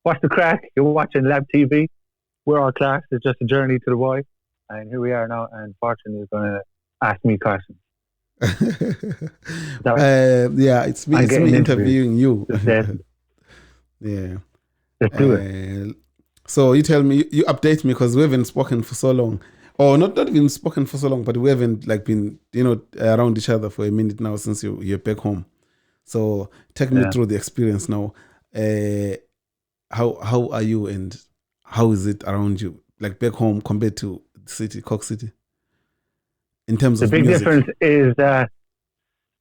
What's the crack? You're watching Lab TV. We're all class. It's just a journey to the Y. And here we are now. And Fortune is going to ask me questions. Yeah, it's me interviewing you. Yeah. Let's do it. So you tell me, you update me, because we haven't spoken for so long. Or not even spoken for so long, but we haven't been, around each other for a minute now since you're back home. So take me through the experience now. How are you, and how is it around you, like back home compared to the city, Cork City, in terms of music? The big difference is that,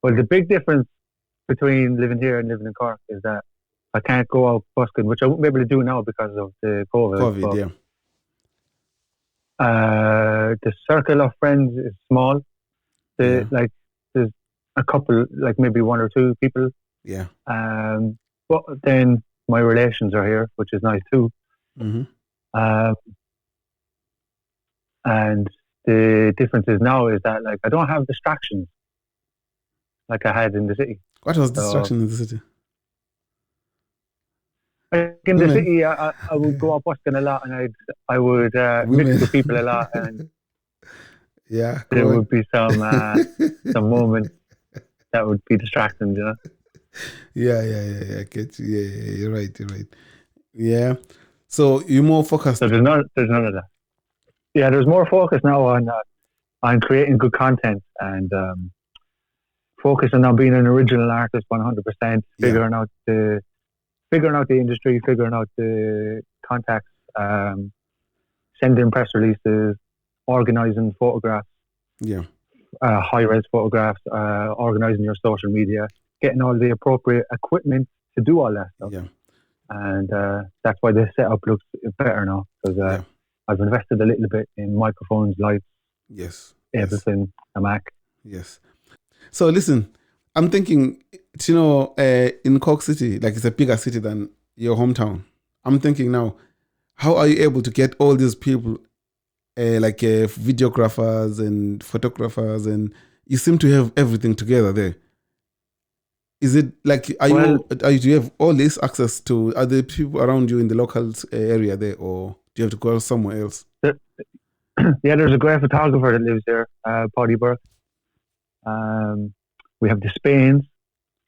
the big difference between living here and living in Cork is that I can't go out busking, which I won't be able to do now because of the COVID. Yeah. The circle of friends is small. There's a couple, maybe one or two people. Yeah. But then my relations are here, which is nice too. Mm-hmm. And the difference is now is that I don't have distractions like I had in the city. What was distraction in the city? In the city, I would go out busking a lot, and I would mix with people a lot, and there would be some moments that would be distracting, Yeah. I get you. Yeah. You're right. Yeah. So you're more focused. So there's none of that. Yeah, there's more focus now on creating good content and focusing on being an original artist 100%, figuring out the industry, figuring out the contacts, sending press releases, organizing photographs, high-res photographs, organizing your social media, getting all the appropriate equipment to do all that stuff. Yeah. And that's why the setup looks better now, because I've invested a little bit in microphones, lights, everything, a Mac. Yes. So listen, I'm thinking, in Cork City, it's a bigger city than your hometown. I'm thinking now, how are you able to get all these people, videographers and photographers, and you seem to have everything together there? Is it do you have all this access to other people around you in the local area there, or do you have to go somewhere else? There's a great photographer that lives there, Paddy Burke. We have the Spains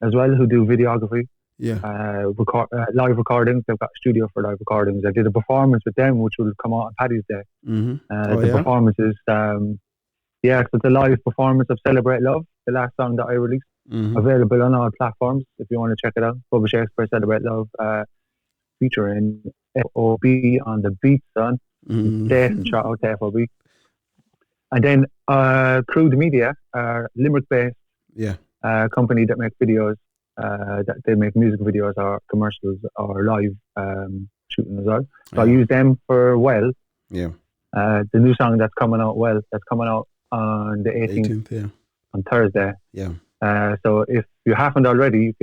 as well, who do videography. Live recordings. They've got a studio for live recordings. I did a performance with them, which will come out on Paddy's Day. Mm-hmm. Performances, so it's a live performance of Celebrate Love, the last song that I released. Mm-hmm. Available on all platforms if you want to check it out. Bubba Shakespeare, Celebrate Love, featuring FOB on the beat, son. Mm-hmm. Shout out to FOB. And then Crude Media, Limerick-based company that make videos, that they make music videos or commercials or live shooting as well. So I use them for Well. Yeah. The new song that's coming out, Well, that's coming out on the 18th on Thursday. Yeah. So if you haven't already,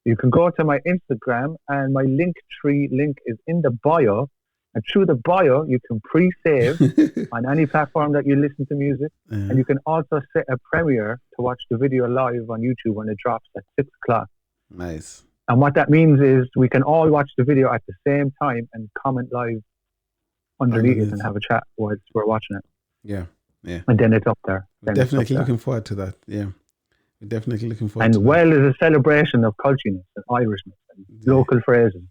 you can go to my Instagram, and my Linktree link is in the bio. And through the bio, you can pre-save on any platform that you listen to music. And you can also set a premiere to watch the video live on YouTube when it drops at 6 o'clock. Nice. And what that means is we can all watch the video at the same time and comment live underneath it and have a chat whilst we're watching it. Yeah. And then it's up there. Definitely looking forward to that. Yeah. We're definitely looking forward to that. And Well is a celebration of cultureness and Irishness and local phrases.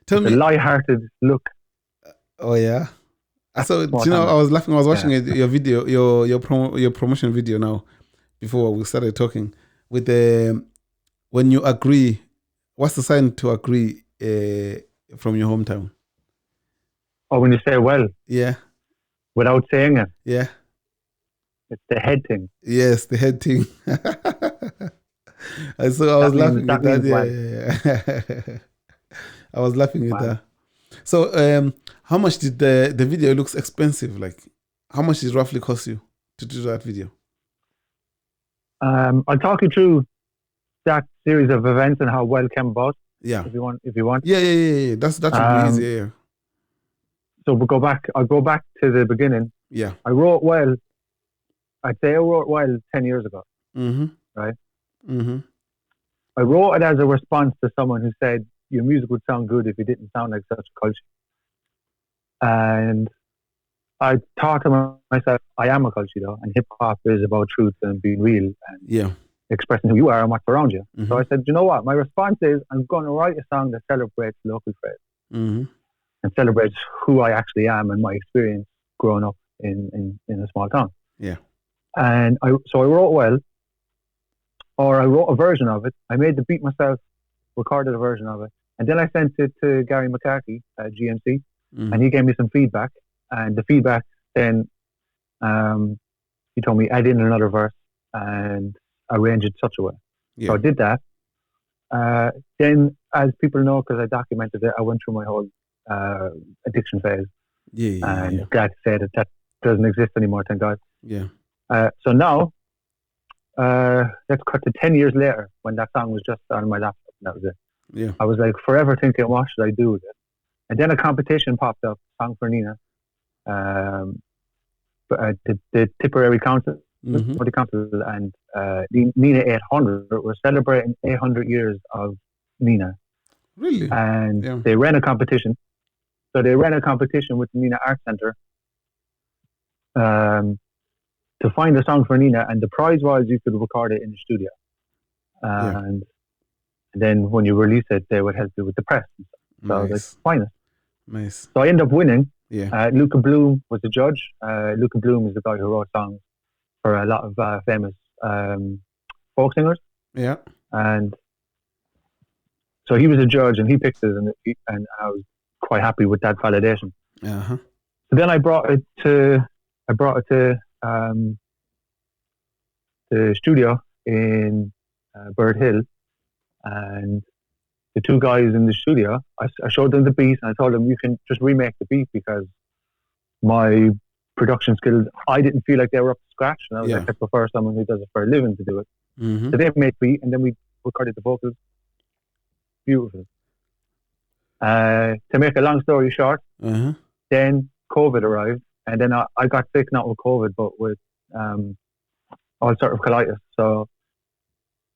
Tell me. A light-hearted look. Oh, yeah. So, I was laughing. I was watching your video, your promotion video now, before we started talking. With when you agree, what's the sign to agree from your hometown? Oh, when you say well? Yeah. Without saying it? Yeah. It's the head thing. Yes, the head thing. So I was laughing at that. Yeah. I was laughing at that. So, how much did the video looks expensive? How much did it roughly cost you to do that video? I'll talk you through that series of events and how Well came about. Yeah. If you want. Yeah. That should be easy. Yeah. So I'll go back to the beginning. Yeah. I wrote Well. I'd say I wrote Well 10 years ago. Mm-hmm. Right? Mm-hmm. I wrote it as a response to someone who said, your music would sound good if you didn't sound like such a culture. And I thought to myself, I am a culture though, and hip hop is about truth and being real and expressing who you are and what's around you. So I said, you know what? My response is I'm going to write a song that celebrates local phrase and celebrates who I actually am and my experience growing up in a small town. Yeah. And I wrote I wrote a version of it. I made the beat myself, recorded a version of it, and then I sent it to Gary McCarthy at GMC, and he gave me some feedback. And the feedback then, he told me add in another verse and arrange it such a way. Yeah. So I did that. Then, as people know, because I documented it, I went through my whole addiction phase. And glad to say that doesn't exist anymore, thank God. Yeah. So now, let's cut to 10 years later when that song was just on my laptop. And that was it. Yeah. I was like forever thinking, what should I do with it? And then a competition popped up, Song for Nenagh. The Tipperary Council, the council, and the Nenagh 800 were celebrating 800 years of Nenagh. Really? And they ran a competition. So they ran a competition with the Nenagh Arts Centre to find a song for Nenagh, and the prize was you could record it in the studio. And then when you release it, they would help you with the press. So that's fine. Nice. So I ended up winning. Yeah. Luca Bloom was the judge. Luca Bloom is the guy who wrote songs for a lot of famous folk singers. Yeah. And so he was a judge, and he picked it, and I was quite happy with that validation. Uh-huh. So then I brought it to the studio in Bird Hill, and the two guys in the studio, I showed them the beat, and I told them, you can just remake the beat, because my production skills, I didn't feel like they were up to scratch, and I was like, I prefer someone who does it for a living to do it. So they made the beat, and then we recorded the vocals. Beautiful. To make a long story short, then COVID arrived, and then I got sick, not with COVID, but with ulcerative colitis. So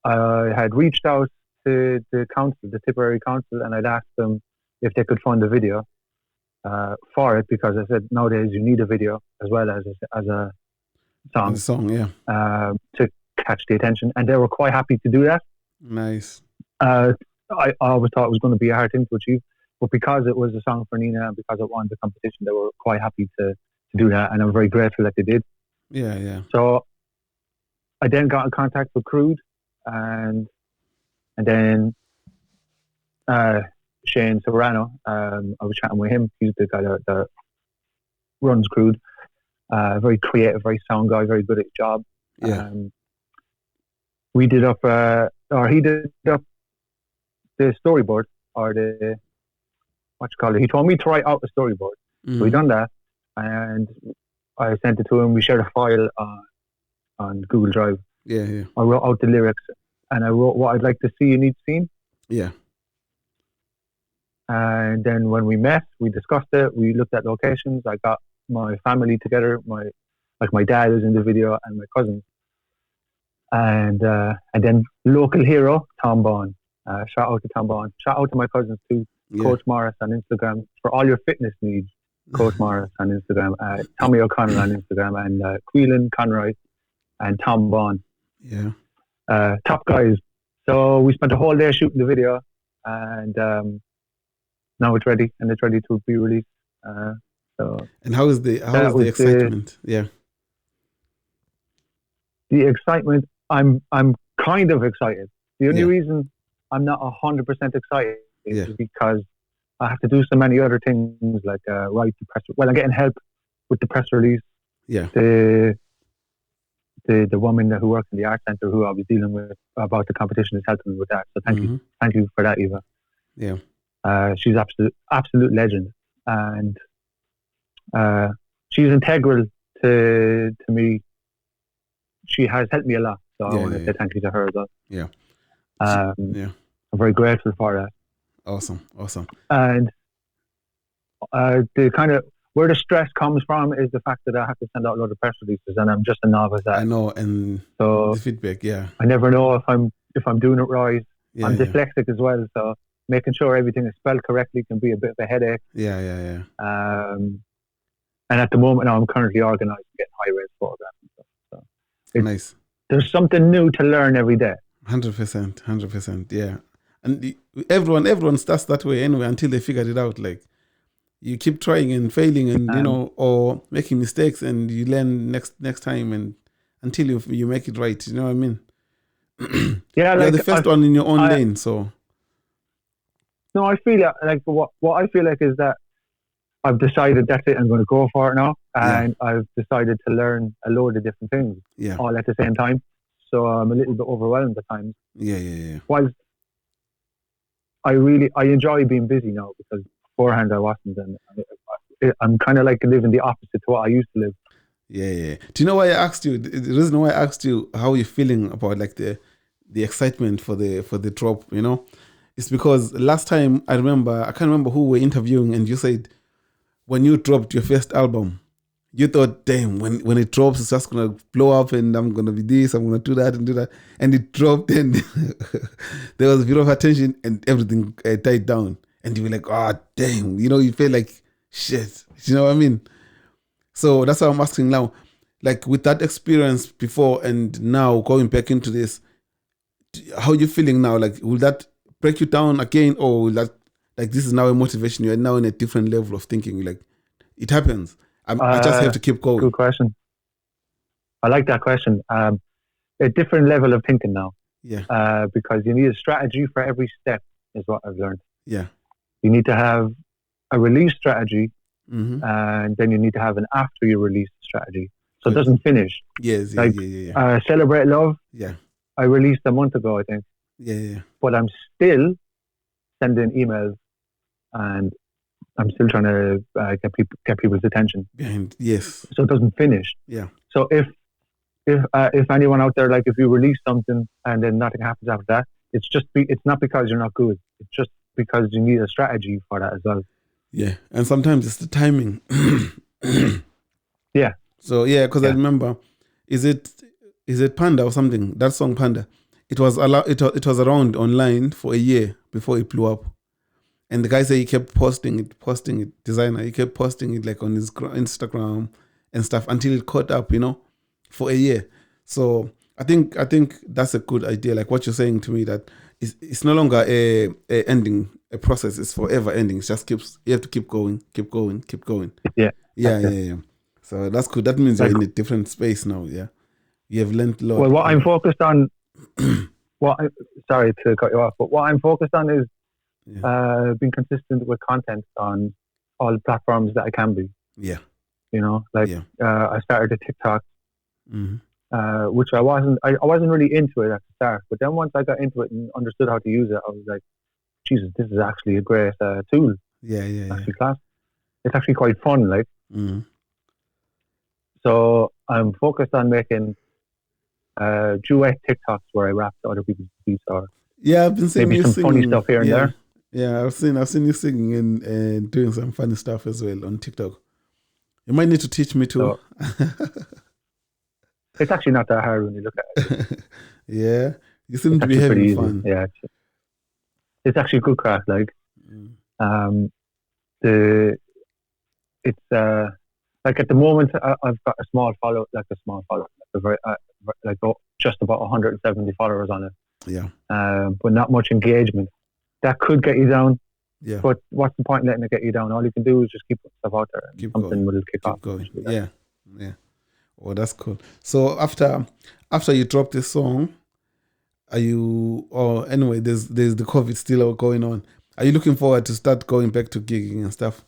I had reached out to the council, the Tipperary council, and I'd asked them if they could fund a video for it, because I said nowadays you need a video as well as a song. A song, yeah. To catch the attention, and they were quite happy to do that. Nice. I always thought it was going to be a hard thing to achieve, but because it was a song for Nenagh, and because it won the competition, they were quite happy to do that, and I'm very grateful that they did. Yeah, yeah. So I then got in contact with Crude, and then Shane Serrano. I was chatting with him. He's the guy that runs Crude. Very creative, very sound guy, very good at his job. Yeah. We did up, or he did up the storyboard, or the, what you call it. He told me to write out the storyboard. So we done that, and I sent it to him. We shared a file on Google Drive. Yeah, yeah. I wrote out the lyrics, and I wrote what I'd like to see in each scene. Yeah. And then when we met, we discussed it. We looked at locations. I got my family together. My dad is in the video, and my cousins. And then local hero Tom Bond. Shout out to Tom Bond. Shout out to my cousins too. Yeah. Coach Morris on Instagram for all your fitness needs. Coach Morris on Instagram. Tommy O'Connell on Instagram, and Queelan Conroy and Tom Bond. Yeah. Top guys. So we spent a whole day shooting the video, and now it's ready, and it's ready to be released. And how is the excitement? The excitement. I'm kind of excited. The only reason I'm not 100% excited is because I have to do so many other things, like write the press. Well, I'm getting help with the press release. Yeah. The woman who works in the art centre, who I was dealing with about the competition, is helping me with that. So thank you for that, Eva. Yeah. She's absolute legend, and she's integral to me. She has helped me a lot, so I want to say thank you to her as well. Yeah. I'm very grateful for that. Awesome. And the kind of where the stress comes from is the fact that I have to send out a lot of press releases, and I'm just a novice at it. I know, and so the feedback, I never know if I'm doing it right. I'm dyslexic as well, so making sure everything is spelled correctly can be a bit of a headache. Yeah. And at the moment now, I'm currently organising getting high-res photographs and stuff. So Nice. There's something new to learn every day. 100%. Yeah. And everyone starts that way anyway until they figured it out. Like, you keep trying and failing, and or making mistakes, and you learn next time, and until you make it right. You know what I mean? Yeah, you're the first one in your own lane. So no, I feel like what I feel like is that I've decided that's it. I'm going to go for it now, and I've decided to learn a load of different things all at the same time. So I'm a little bit overwhelmed at times. Yeah. Whilst I enjoy being busy now, because beforehand I wasn't, and I'm kind of like living the opposite to what I used to live. Yeah. Do you know why I asked you? The reason why I asked you how you're feeling about like the excitement for the drop, you know, it's because last time I can't remember who we're interviewing, and you said when you dropped your first album, you thought, damn, when it drops, it's just gonna blow up, and I'm gonna be this, I'm gonna do that, and it dropped, and there was a bit of attention, and everything died down, and you were like, oh, damn, you know, you feel like shit, you know what I mean? So that's why I'm asking now, like with that experience before and now going back into this, how are you feeling now? Like, will that break you down again, or will that, like, this is now a motivation? You're now in a different level of thinking. Like, it happens. I just have to keep going. Good question. I like that question. A different level of thinking now. Yeah. Because you need a strategy for every step, is what I've learned. Yeah. You need to have a release strategy, mm-hmm. and then you need to have an after you release strategy. So it doesn't finish. Yes. Like, yeah. Celebrate Love. Yeah. I released a month ago, I think. Yeah. But I'm still sending emails, and I'm still trying to get people's attention. Yes. So it doesn't finish. Yeah. So if anyone out there, like, if you release something and then nothing happens after that, it's not because you're not good. It's just because you need a strategy for that as well. Yeah, and sometimes it's the timing. Yeah. So because I remember, is it Panda or something? That song Panda, it was around online for a year before it blew up, and the guy said he kept posting it. Designer, he kept posting it like on his Instagram and stuff until it caught up, you know, for a year. So I think that's a good idea. Like what you're saying to me, that it's no longer a ending, a process. It's forever ending. It just you have to keep going. Yeah. So that's good. That means you're in a different space now. Yeah, you have learned a lot. Well, what I'm focused on, sorry to cut you off, but what I'm focused on is being consistent with content on all the platforms that I can be. Yeah. You know, like I started a TikTok, mm-hmm. Which I wasn't really into it at the start, but then once I got into it and understood how to use it, I was like, Jesus, this is actually a great tool. Yeah. Actually, class. It's actually quite fun, like. Mm-hmm. So I'm focused on making duet TikToks where I rap to other people's beats, or I've been seeing maybe you some singing. funny stuff here and there. Yeah, I've seen you singing and doing some funny stuff as well on TikTok. You might need to teach me too. So, it's actually not that hard when you look at it. Yeah, you seem to be having fun. Yeah, it's actually good crack. Like, it's like at the moment I've got a small follow, just about 170 followers on it. Yeah. But not much engagement. That could get you down. Yeah. But what's the point in letting it get you down? All you can do is just keep stuff out there. Something will kick off. Going. Yeah. Oh, that's cool. So after you drop this song, are you? Or anyway, there's the COVID still going on. Are you looking forward to start going back to gigging and stuff?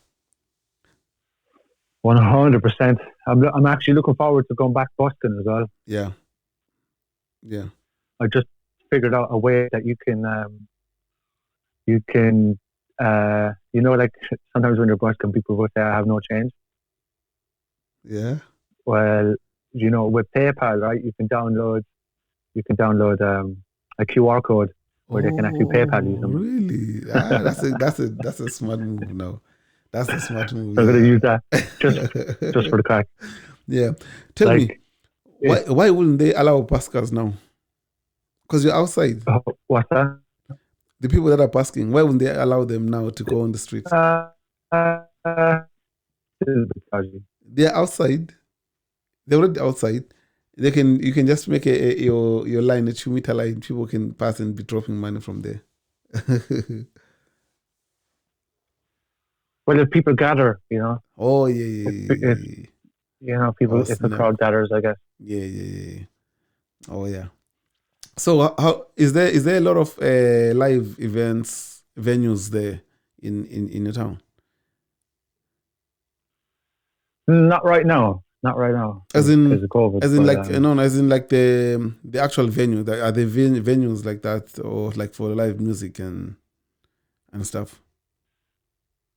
100%. I'm actually looking forward to going back busking as well. Yeah. I just figured out a way that you can, like sometimes when you're busking, people will say, "I have no change." Yeah. Well, with PayPal, right? You can download a QR code where they can actually PayPal you. Really? That's a smart move. No, that's a smart move. I'm going to use that just for the crack. Yeah. Tell me, why wouldn't they allow buskers now? Because you're outside. What's that? The people that are busking, why wouldn't they allow them now to go on the streets? They're outside. They're already outside. You can just make your line a 2-meter line. People can pass and be dropping money from there. Well, if people gather, Oh yeah. People, Oh, if a snap. crowd gathers, I guess. Yeah. Oh yeah. So how is there a lot of live events venues there in your town? Not right now. As in because of COVID. As in like the actual venue. Are there venues like that, or like for live music and stuff?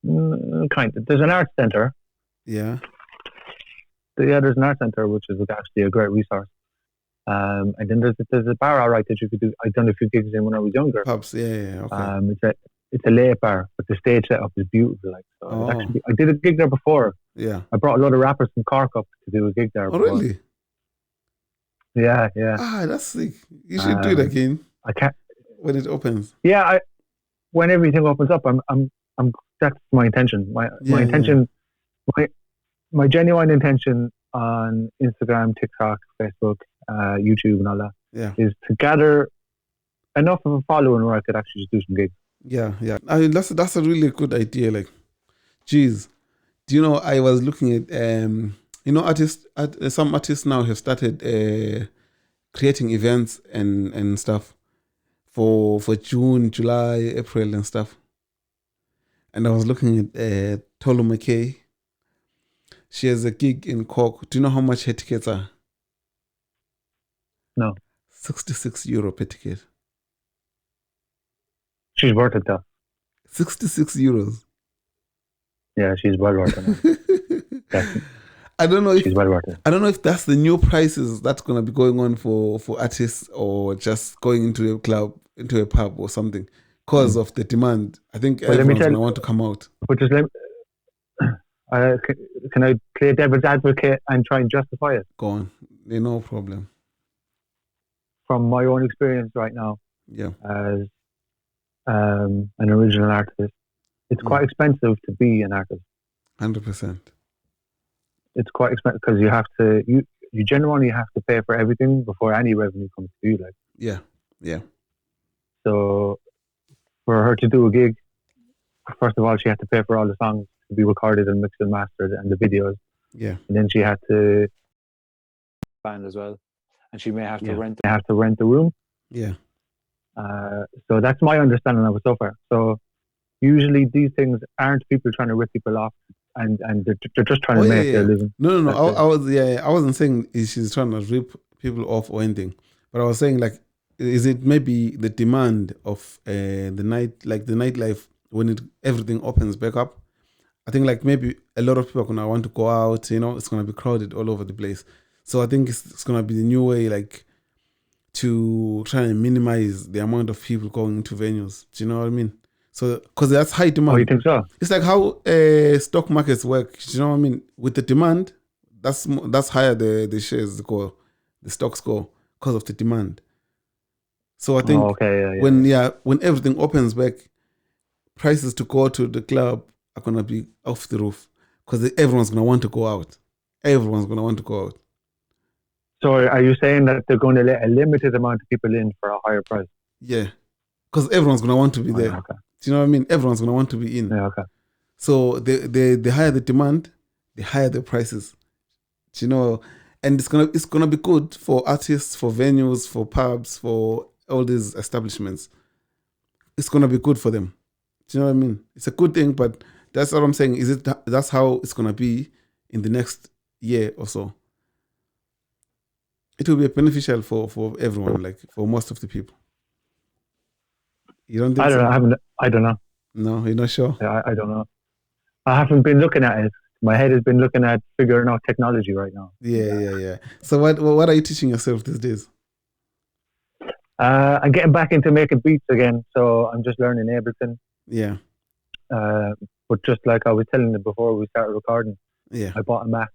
Kind of. There's an art center. Yeah. There's an art center, which is actually a great resource. And then there's a bar, all right, that you could do. I've done a few gigs in when I was younger. Pubs, yeah, okay. It's a late bar, but the stage setup is beautiful. Like, so I did a gig there before. Yeah. I brought a lot of rappers from Cork up to do a gig there. Oh, really? Yeah. Ah, that's sick. You should do it again. I can't when it opens. Yeah, when everything opens up, I'm. That's my intention. My intention. Yeah. My genuine intention on Instagram, TikTok, Facebook, YouTube, and all that is to gather enough of a following where I could actually just do some gigs. Yeah. I mean, that's a really good idea. Like, geez, do you know? I was looking at some artists now have started creating events and stuff for June, July, April, and stuff. And I was looking at Tolu McKay. She has a gig in Cork. Do you know how much her tickets are? No. €66 per ticket. She's worth it though. €66. Yeah, she's well worth it. I don't know if she's well worth it. I don't know if that's the new prices that's gonna be going on for artists, or just going into a club, into a pub or something, because of the demand. I think everyone's gonna want to come out. But just can I play devil's advocate and try and justify it? Go on. No problem. From my own experience right now, as an original artist, it's quite expensive to be an artist. 100%. It's quite expensive because you genuinely have to pay for everything before any revenue comes to you. Like, yeah. So for her to do a gig, first of all, she had to pay for all the songs to be recorded and mixed and mastered, and the videos. Yeah. And then she had to band as well, and she may have to rent the room. Yeah. So that's my understanding of it so far. So usually these things aren't people trying to rip people off, and they're just trying to make their living. No. I wasn't saying she's trying to rip people off or anything, but I was saying, like, is it maybe the demand of the nightlife when everything opens back up? I think, like, maybe a lot of people are gonna want to go out. It's gonna be crowded all over the place. So I think it's gonna be the new way, like, to try and minimize the amount of people going into venues. Do you know what I mean? So, because that's high demand. Oh, you think so? It's like how stock markets work. Do you know what I mean? With the demand, that's higher the shares go, the stocks go, because of the demand. So I think when everything opens back, prices to go to the club are gonna be off the roof, because everyone's gonna want to go out. So are you saying that they're going to let a limited amount of people in for a higher price? Yeah, because everyone's gonna want to be there. Okay. Do you know what I mean? Everyone's gonna want to be in. Yeah, okay. So the higher the demand, the higher the prices. Do you know? And it's gonna be good for artists, for venues, for pubs, for all these establishments. It's gonna be good for them. Do you know what I mean? It's a good thing, but that's what I'm saying. That's how it's gonna be in the next year or so? It will be beneficial for everyone, like for most of the people. You don't think I don't know. No, you're not sure? Yeah, I don't know. I haven't been looking at it. My head has been looking at figuring out technology right now. Yeah. So what are you teaching yourself these days? I'm getting back into making beats again, so I'm just learning Ableton. Yeah. But just like I was telling you before we started recording, I bought a Mac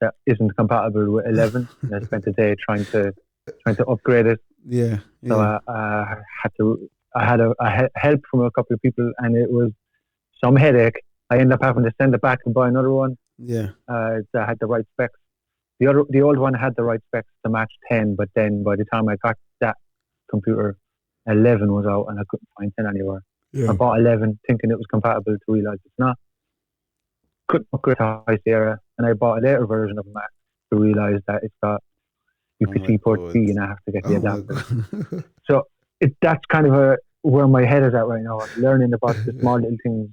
that isn't compatible with 11, and I spent a day trying to upgrade it. Yeah. So I help from a couple of people, and it was some headache. I ended up having to send it back and buy another one. Yeah. That had the right specs. The old one had the right specs to match 10, but then by the time I got that computer, 11 was out, and I couldn't find 10 anywhere. Yeah. I bought 11 thinking it was compatible, to realize it's not. Couldn't upgrade to High Sierra, and I bought a later version of Mac to realize that it's got UPC port C, and I have to get the adapter. So that's kind of where my head is at right now. I'm learning about the small little things.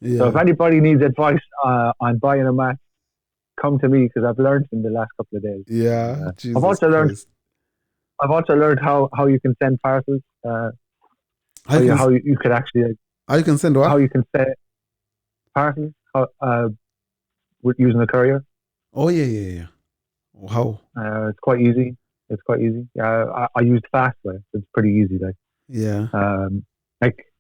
Yeah. So if anybody needs advice on buying a Mac, come to me, because I've learned in the last couple of days. Yeah. I've also learned how you can send parcels. How you could actually. How you can send what? How you can send parcels with using a courier. Oh yeah. How? It's quite easy. Yeah, I used Fastway. It's pretty easy. Like. Yeah.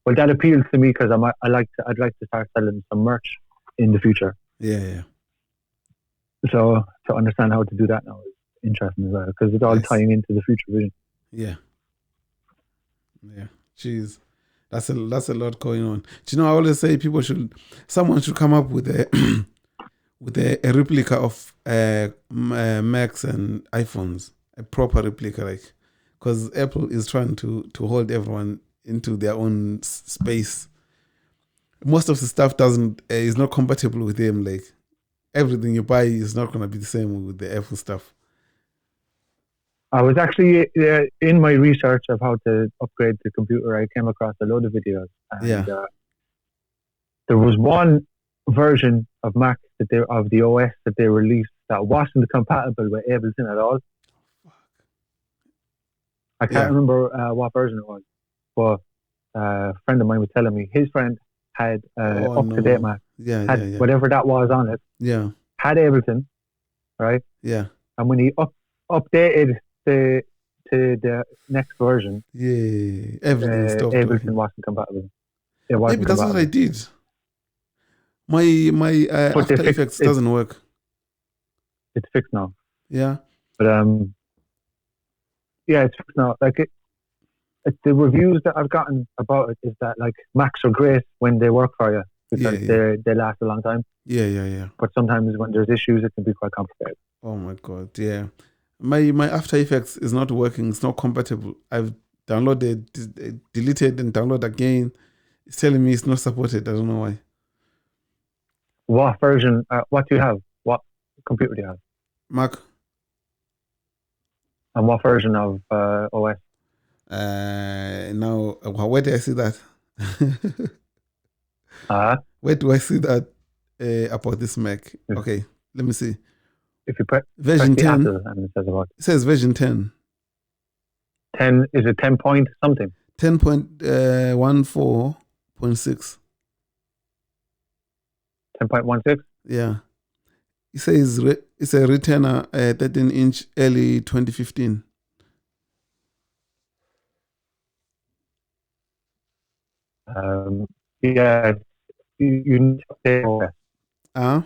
Well, that appeals to me because I'd like to start selling some merch in the future. Yeah. So to understand how to do that now is interesting as well, because it's all tying into the future vision. Yeah. Jeez, that's a lot going on. Do you know? I always say someone should come up with a replica of Macs and iPhones, a proper replica, like, because Apple is trying to hold everyone into their own space. Most of the stuff is not compatible with them. Like, everything you buy is not going to be the same with the Apple stuff. I was actually in my research of how to upgrade the computer. I came across a load of videos. And, there was one version of Mac of the OS that they released that wasn't compatible with Ableton at all. I can't remember what version it was, but a friend of mine was telling me his friend had up-to-date Mac. Had whatever that was on it. Yeah. Had Ableton, right? Yeah. And when he updated to the next version, everything stopped Ableton working. wasn't compatible. Maybe that's what I did. My After Effects doesn't work. It's fixed now. Yeah. But it's fixed now. Like the reviews that I've gotten about it is that like Macs are great when they work for you because they last a long time. Yeah. But sometimes when there's issues, it can be quite complicated. Oh my God, yeah. My After Effects is not working. It's not compatible. I've downloaded, deleted, and downloaded again. It's telling me it's not supported. I don't know why. What version? What do you have? What computer do you have? Mac. And what version of OS? Now, where do I see that? Where do I see that about this Mac? Okay, let me see. If you press version 10, and it says about. It says version 10. 10 is it 10 point something? 10.14.6. 10.16. Yeah, it says it's a Retina 13-inch early 2015. Yeah, you need to update OS.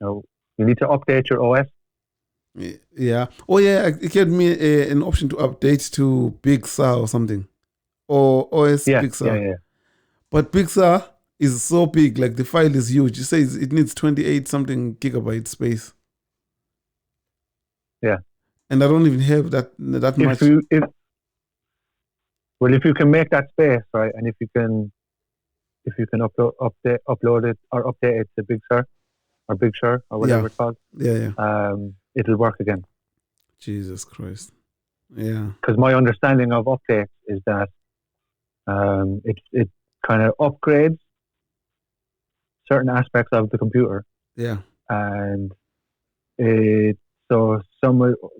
No, you need to update your OS. Yeah. Oh yeah, it gave me an option to update to Big Sur or something, or OS Big Sur. Yeah. But Big Sur is so big, like the file is huge. It says it needs 28 something gigabyte space. Yeah. And I don't even have that much. If you can make that space, right, and if you can upload it or update it to Big Sur or whatever it's called. Yeah. It'll work again. Jesus Christ. Yeah. Because my understanding of updates is that it kind of upgrades certain aspects of the computer. Yeah. And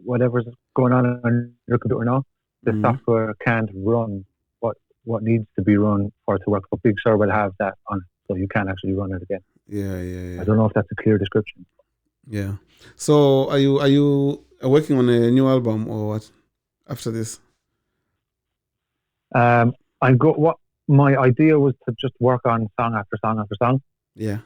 whatever's going on your computer now, the software can't run what needs to be run for it to work. But Big Sur will have that on it, so you can actually run it again. Yeah. I don't know if that's a clear description. Yeah. So are you working on a new album or what after this? What my idea was to just work on song after song after song. Yeah.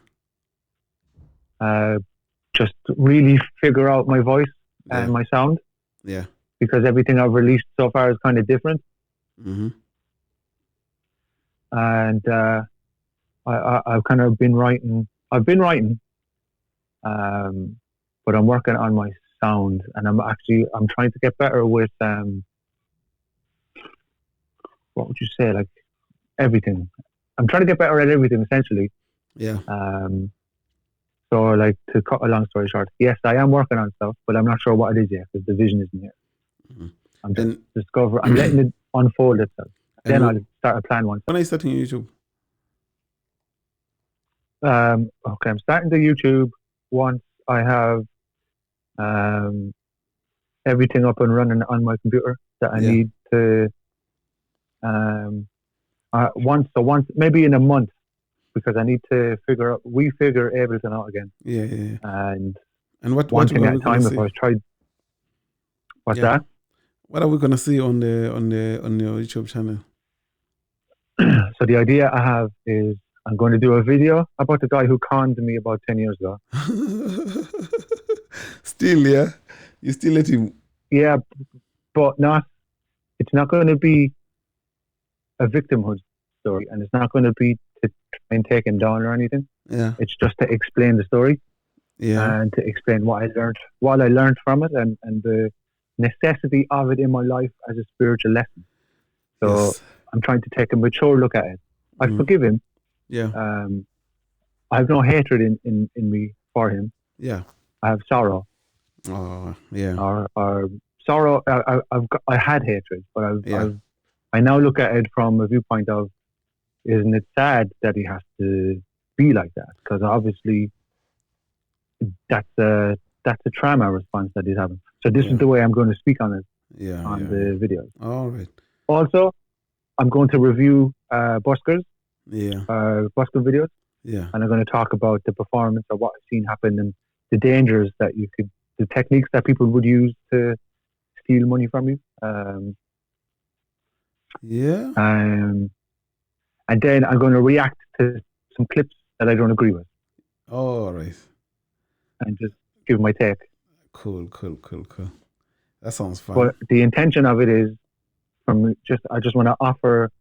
Just really figure out my voice and my sound. Yeah. because everything I've released so far is kind of different. Mm-hmm. And I've kind of been writing. I've been writing, but I'm working on my sound, and I'm trying to get better with what would you say, like everything. I'm trying to get better at everything, essentially. Yeah. So, like, to cut a long story short, yes, I am working on stuff, but I'm not sure what it is yet because the vision isn't here. Mm-hmm. I'm just I'm letting it unfold itself. Then I'll start a plan once. When are you starting YouTube? Okay, I'm starting the YouTube once I have everything up and running on my computer that I need to. Once maybe in a month, because I need to figure Ableton out again. Yeah. And what one thing are at we a time. If I tried, what's that? What are we gonna see on your YouTube channel? So the idea I have is I'm going to do a video about the guy who conned me about 10 years ago. Still, yeah? You still let him? Yeah, but it's not going to be a victimhood story, and it's not going to be to try and take him down or anything. Yeah. It's just to explain the story. Yeah. And to explain what I learned from it, and the necessity of it in my life as a spiritual lesson. So I'm trying to take a mature look at it. I forgive him. Yeah. I have no hatred in me for him. Yeah. I have sorrow. Oh, yeah. Or sorrow. I had hatred, but I now look at it from a viewpoint of, isn't it sad that he has to be like that? Because obviously that's a trauma response that he's having. So this is the way I'm going to speak on it. The videos. All right. Also, I'm going to review buskers. Busker videos. Yeah. And I'm going to talk about the performance of what I've seen happen and the dangers that the techniques that people would use to steal money from you. And then I'm going to react to some clips that I don't agree with. All right. And just give my take. Cool. That sounds fun. But the intention of it is I just want to offer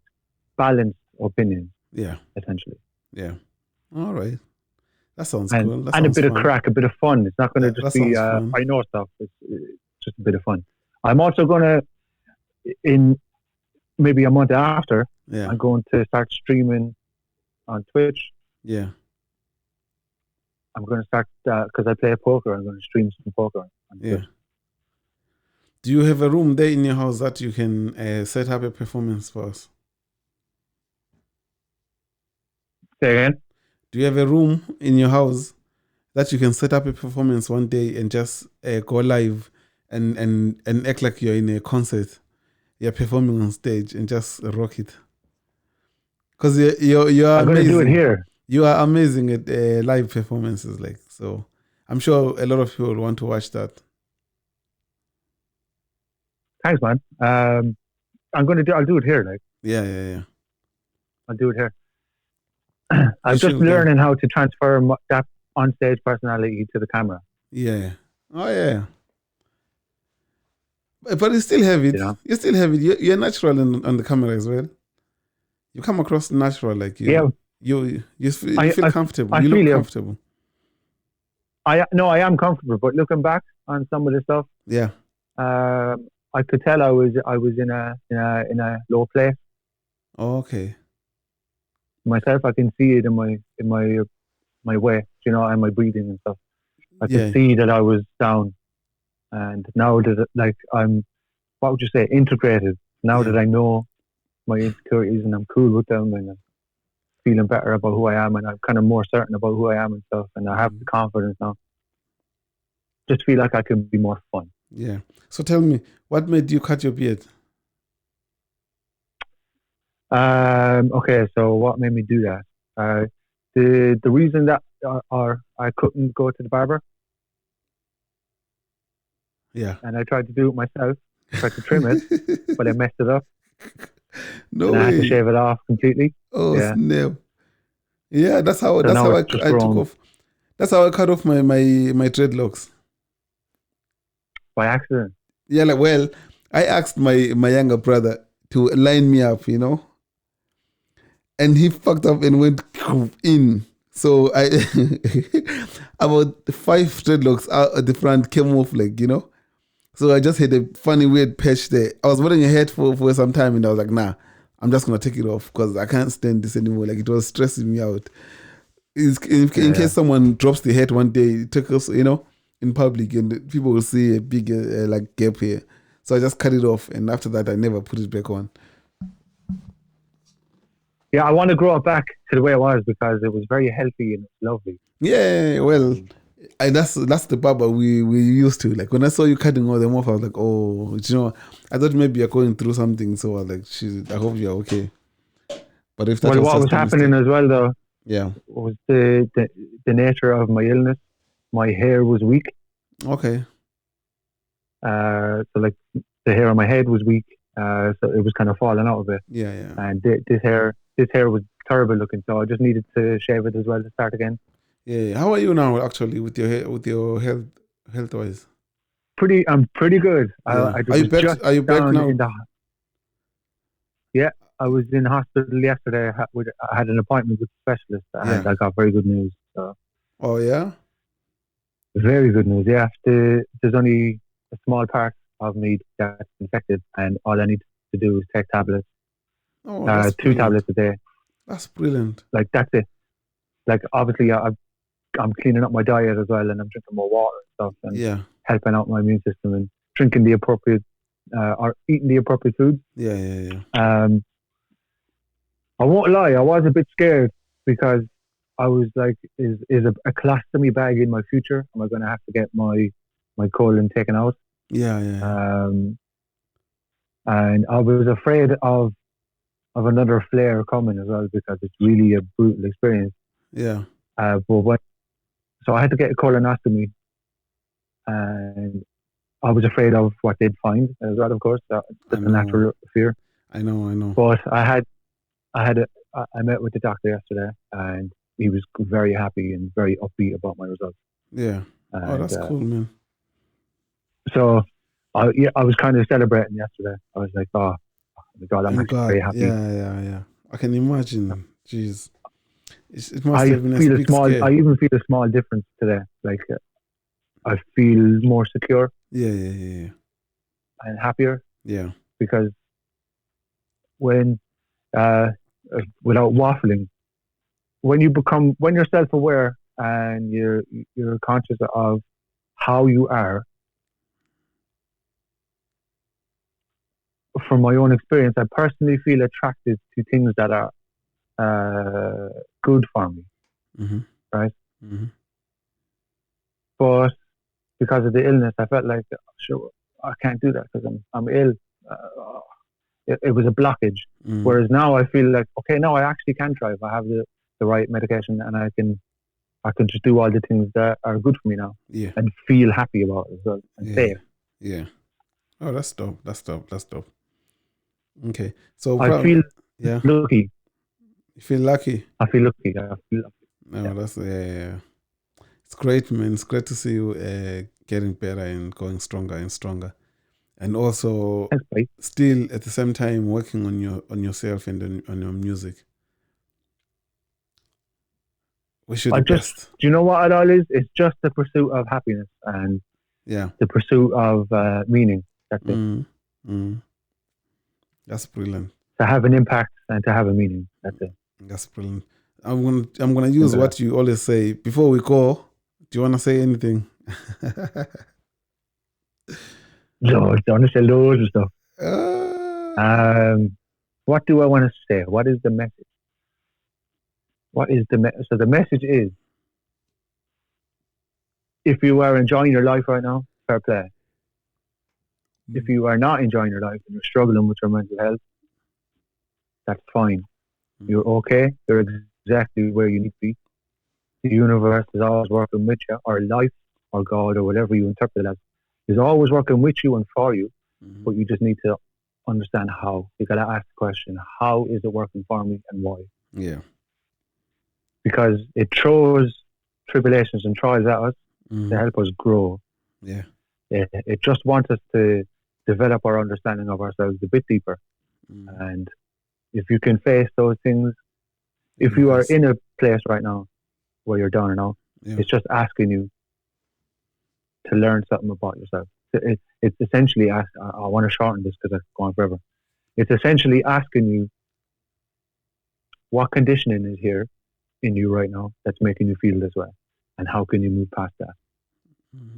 balanced opinions. Yeah. Essentially. Yeah. All right. That sounds cool. And a bit of crack, a bit of fun. It's not going to just be I know stuff. It's just a bit of fun. I'm also going to, in maybe a month after, I'm going to start streaming on Twitch. Yeah. I'm going to start, because I play poker, I'm going to stream some poker on Twitch. Do you have a room there in your house that you can set up a performance for us? Say again? Do you have a room in your house that you can set up a performance one day and just go live and act like you're in a concert? You're performing on stage and just rock it. Because you're I'm amazing. going to do it here. You are amazing at live performances, so. I'm sure a lot of people want to watch that. Thanks, man. I'll do it here, Yeah. I'll do it here. I'm just learning how to transfer that on-stage personality to the camera. Yeah. Oh, yeah. But you still have it. You still have it. You're natural on the camera as well. You come across natural, you feel comfortable. You look comfortable. I am comfortable, but looking back on some of the stuff, I could tell I was in a low place. Oh, okay. Myself, I can see it in my way, and my breathing and stuff. I could see that I was down, and now that I'm, what would you say, integrated. Now that I know my insecurities and I'm cool with them, and I'm feeling better about who I am, and I'm kind of more certain about who I am and stuff, and I have the confidence now. Just feel like I can be more fun. Yeah. So tell me, what made you cut your beard? Okay, so what made me do that? The reason that I couldn't go to the barber. Yeah. And I tried to do it myself. I tried to trim it, but I messed it up. No and way. I had to shave it off completely. Oh, snap. Yeah, that's how I took off. That's how I cut off my dreadlocks. By accident. Yeah, like, well, I asked my younger brother to line me up, and he fucked up and went in. So I about 5 dreadlocks out at the front came off, like, So I just had a funny weird patch there. I was wearing a hat for some time, and I was like, nah, I'm just gonna take it off because I can't stand this anymore. Like, it was stressing me out. In case someone drops the hat one day, take us, in public, and people will see a big like gap here. So I just cut it off, and after that, I never put it back on. Yeah, I want to grow it back to the way it was because it was very healthy and lovely. Yeah, well, that's the barber we used to. Like, when I saw you cutting all them off, I was like, oh, I thought maybe you're going through something. So I was like, I hope you're okay. But if that well, was what was happening as well, though, was the nature of my illness. My hair was weak. Okay. So like the hair on my head was weak. So it was kind of falling out of it. Yeah, yeah. And this hair was terrible looking. So I just needed to shave it as well to start again. Yeah. How are you now, actually, with your health wise? I'm pretty good. Yeah. Are you back now? Yeah, I was in hospital yesterday. I had an appointment with a specialist, and I got very good news. So. Oh yeah. Very good news. Yeah, there's only a small part of me that's infected, and all I need to do is take tablets. Oh, that's 2 tablets a day. That's brilliant. Like, that's it. Like, obviously, I'm cleaning up my diet as well, and I'm drinking more water and stuff, and helping out my immune system and drinking the appropriate or eating the appropriate foods. Yeah. I won't lie, I was a bit scared because I was like, is a colostomy bag in my future? Am I going to have to get my colon taken out? Yeah. And I was afraid of another flare coming as well because it's really a brutal experience. Yeah. So I had to get a colonoscopy, and I was afraid of what they'd find as well. Of course, that's a natural fear. I know. But I met with the doctor yesterday, and he was very happy and very upbeat about my results. Yeah. And, that's cool, man. So, I was kind of celebrating yesterday. I was like, oh my God, I'm actually very happy. Yeah. I can imagine. Jeez. It must I have been a big scare. I even feel a small difference today. Like, I feel more secure. Yeah. And happier. Yeah. Because when, without waffling, when you're self-aware and you're conscious of how you are, from my own experience, I personally feel attracted to things that are good for me, right? Mm-hmm. But because of the illness, I felt like, sure, I can't do that because I'm ill. It was a blockage. Whereas now I feel like, okay, now I actually can try if I have the right medication, and I can just do all the things that are good for me now, and feel happy about it as well, and safe. Yeah. Oh, that's dope. Okay, so I feel lucky. You feel lucky? I feel lucky. No, that's It's great, man. It's great to see you getting better and going stronger and stronger, and also still at the same time working on yourself and on your music. We should do you know what it all is? It's just the pursuit of happiness and the pursuit of meaning. That's it. That's brilliant. To have an impact and to have a meaning. That's it. That's brilliant. I'm gonna use what you always say before we go. Do you want to say anything? No, I want to say loads of stuff. What do I want to say? What is the message? So the message is, if you are enjoying your life right now, fair play. If you are not enjoying your life and you're struggling with your mental health, that's fine. You're okay. You're exactly where you need to be. The universe is always working with you, or life, or God, or whatever you interpret it as, is always working with you and for you. But you just need to understand how. You got to ask the question: how is it working for me, and why? Yeah. Because it throws tribulations and trials at us to help us grow. Yeah. It just wants us to develop our understanding of ourselves a bit deeper. And if you can face those things, if you are in a place right now where you're down and out, it's just asking you to learn something about yourself. It's essentially I want to shorten this because I've gone forever. It's essentially asking you what conditioning is here in you right now that's making you feel this way, and how can you move past that?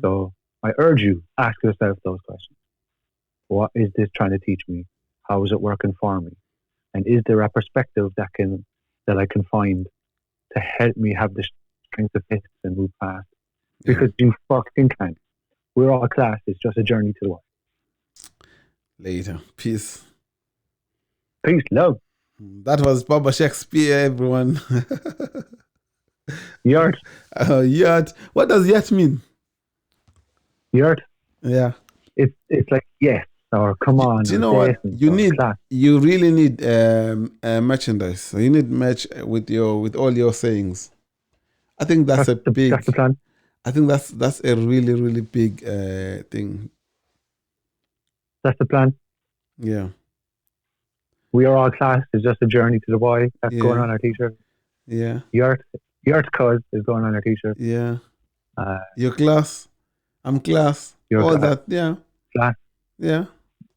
So I urge you, ask yourself those questions. What is this trying to teach me? How is it working for me? And is there a perspective that I can find to help me have the strength to face and move past? Because you fucking can. We're all class. It's just a journey to the world. Later. Peace. Peace, love. That was Bubba Shakespeare, everyone. Yurt. Yurt. What does yurt mean? Yurt. Yeah. It's like yes or come on. Do you know what you need? You really need merchandise. So you need merch with all your sayings. I think that's the plan. I think that's a really, really big thing. That's the plan. Yeah. We are all class. It's just a journey to the boy. That's going on our t-shirt. Yeah. Yurt cuz is going on our t-shirt. Yeah. Your class. I'm class. All class. That. Yeah. Class. Yeah.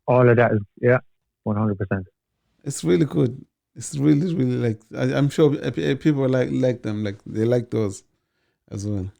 All of that is 100%. It's really good. It's really, really I'm sure people like them. Like they like those as well.